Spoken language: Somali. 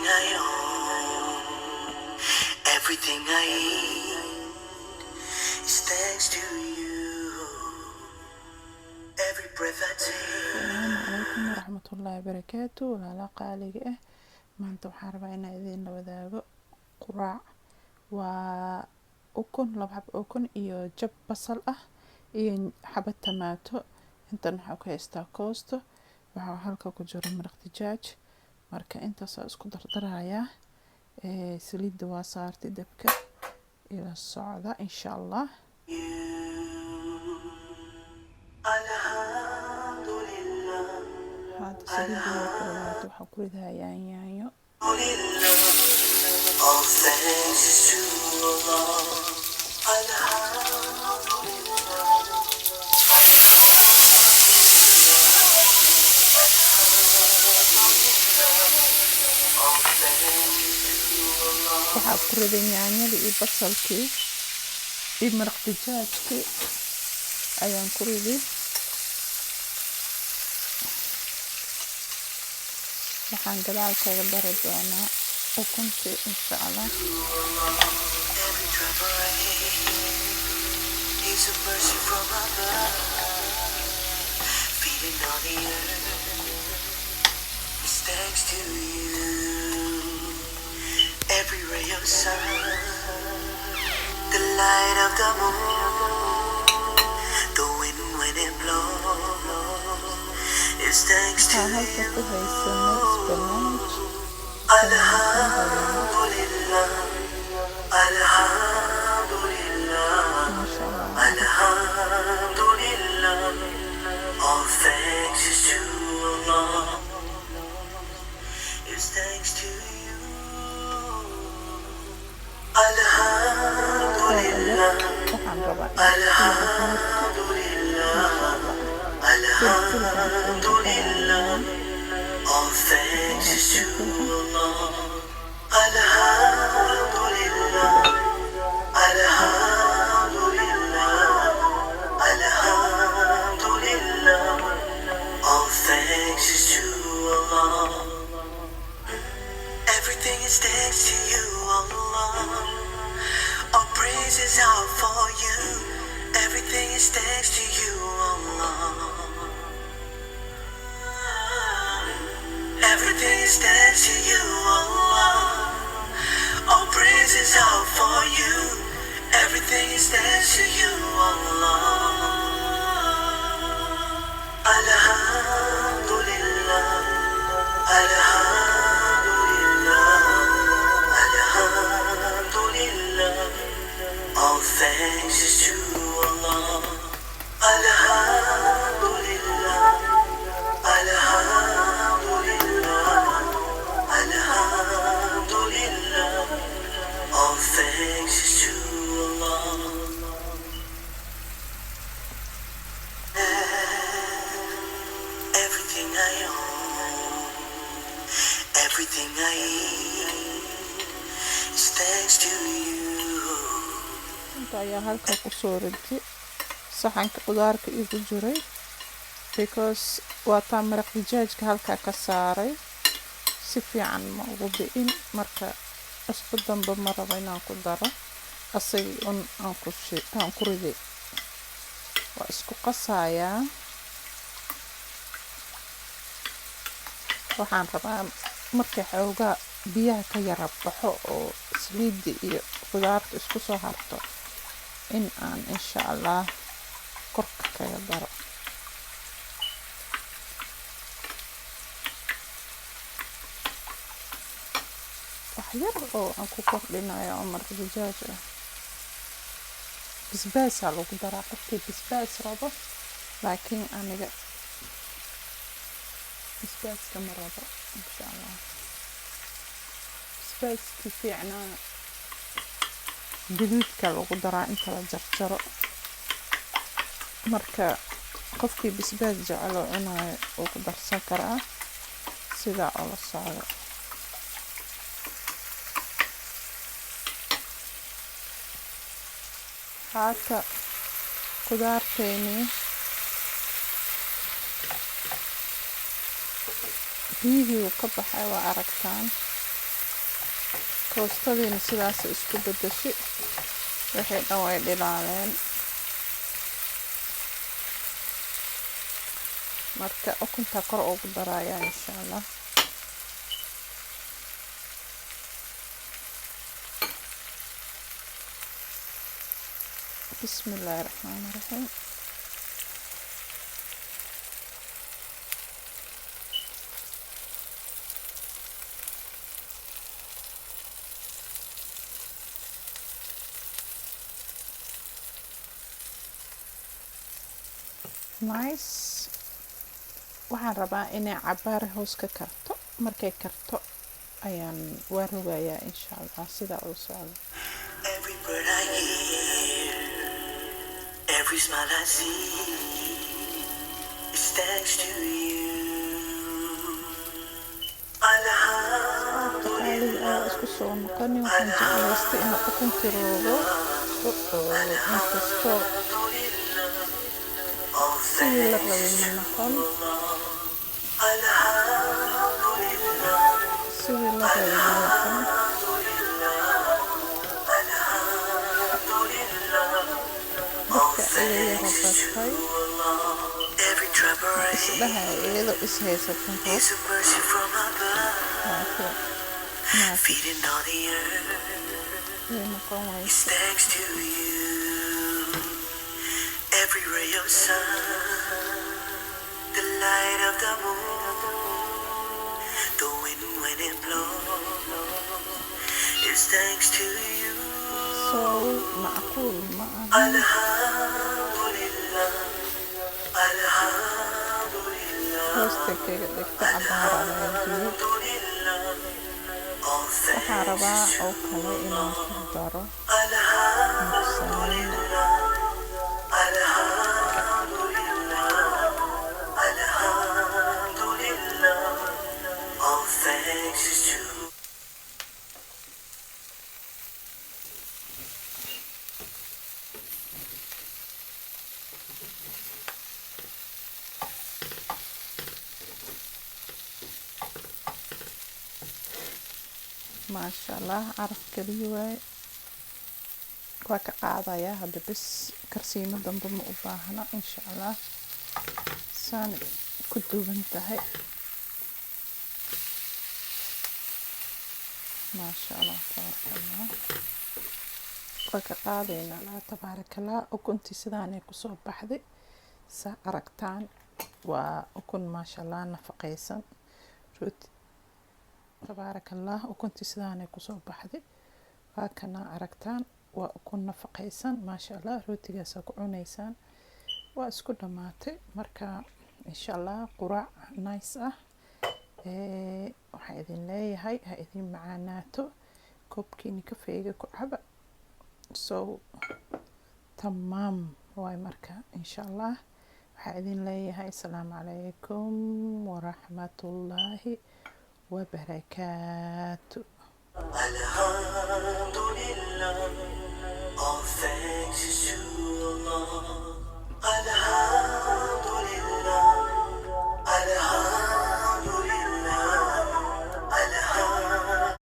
I own, everything I eat is thanks to you. Every breath I take. السلام عليكم ورحمة الله وبركاته. ولا قالق maanta waxaan rabaa inaan idin la wadaago quraac waa ukun laba xab ukun iyo jab basal ah iyo xabad tamaato. intan waxaa ku haystaa koosto, waxaa halka ku jiro maraq dijaaj. marka intaas isku dardarayaa. saliidda waa saartay dabka ila socda insha Allah. هذا سليد وكرمات وحكورها yaanyo. All thanks is to Allah. waxaa ku riday yaanyada iyo basalkii iyo maraq dijaajkii ayaan ku riday. waxaan gadaal kaga dari doonaa ukuntii insha Allah. Is a mercy from above, feeding on the earth is thanks to you. Every ray of sun, the light of the moon, the wind when it blows is thanks to waxaan halka ku you. haysanay spinach. Alhamdulillah, Alhamdulillah, Masha Allah. Alhamdulillah. All thanks is to Allah. It's thanks to you. Alhamdulillah, waxaan rabaa Alhamdulillah, Alhamdulillah. All thanks is to Allah. Alhamdulillah, Alhamdulillah, Alhamdulillah. All thanks is to Allah. Everything is thanks to you, Allah. All praises are for you. Everything is thanks to you, Allah. Everything is thanks to you, Allah. All praises are for you. Everything is thanks to you, Allah. Alhamdulillah, Alhamdulillah, Alhamdulillah. All thanks is to Allah. Alhamdulillah, Alhamdulillah, Alhamdulillah. All thanks is to Allah. Everything I own, everything I eat is thanks to you. inta ayaa halka ku soo riday saxanka qudaarka igu jiray because waa taa maraq dijaajka halka ka saaray si fiican ma ugu bi'in. marka isku damba ma rabo inaan ku daro asagii aan ku riday. waa isku qasayaa. waxaan rabaa markay xoogaa biyaha ka yara baxo oo saliidda iyo qudaarta isku soo harto in aan insha Allah korka kaga daro. wax yar oo aan ku kordhinayo oo maraq dijaaj ah. basbaasaa lagu daraa qofkii basbaas rabo, laakiin aniga basbaaska ma rabo insha Allah. basbaaskii fiicnaa gaduudka lagu daraa inta la jarjaro. marka qofkii basbaas jecel oo cunayo uu ku darsan karaa sidaa oo la socdo. haata qudaarteeni biyihii uu ka baxay waa aragtaan. koostadiina sidaas isku bedeshay waxay dhan way dhilaaleen marka ukunta kor ugu daraya insha Allah bismillahir rahmanir rahim nice waxaan rabaa inay cabaar hoos ka karto markay karto ayaan waa rogayaa insha Allah sida uu socdo Every word I hear, every smile I see is thanks to you. Alhamdulillah isku soo noqoni waxaan jeclaystay in ukunta roogo inkastoo sidii la rabay ma noqon sidii la rabay ma noqon dadka ayay rabatay isdhaha iyadoo is haysatan hoos Feeding all the earth is thanks to you. Every ray of sun, the light of the moon, the wind when it blows is thanks to you. so macquul ma aha Alhamdulillah, Alhamdulillah, hoosta kaga dhigta cabaaranaadiyo all waxaan thanks rabaa to oo kale inaan ku daro Alhamdulillah, Alhamdulillah, Alhamdulillah, all thanks is to maasha Allah caraf kaliya waay waa ka qaadayaa hadda bis karsiimo dambe ma u baahna insha Allah saan ku duuban tahay maasha Allah tabarakallah waa ka qaadaynaa tabarakallah ukuntii sidaanay kusoo baxday saa aragtaan waa ukun maasha Allah nafaqaysan rooti tabarakallah ukuntii sidaanay kusoo baxday waa kana aragtaan waa ukun nafaqaysan maasha Allah rootigaas ku cunaysaan waa isku dhamaatay marka insha Allah quraac nice ah waxaan idin leeyahay ha idin macaanaato koobkiina kafeega ku caba so tamaam waay marka insha Allah waxaan idin leeyahay assalaamu calaykum waraxmatullaahi wabarakaatu Alhamdulillah.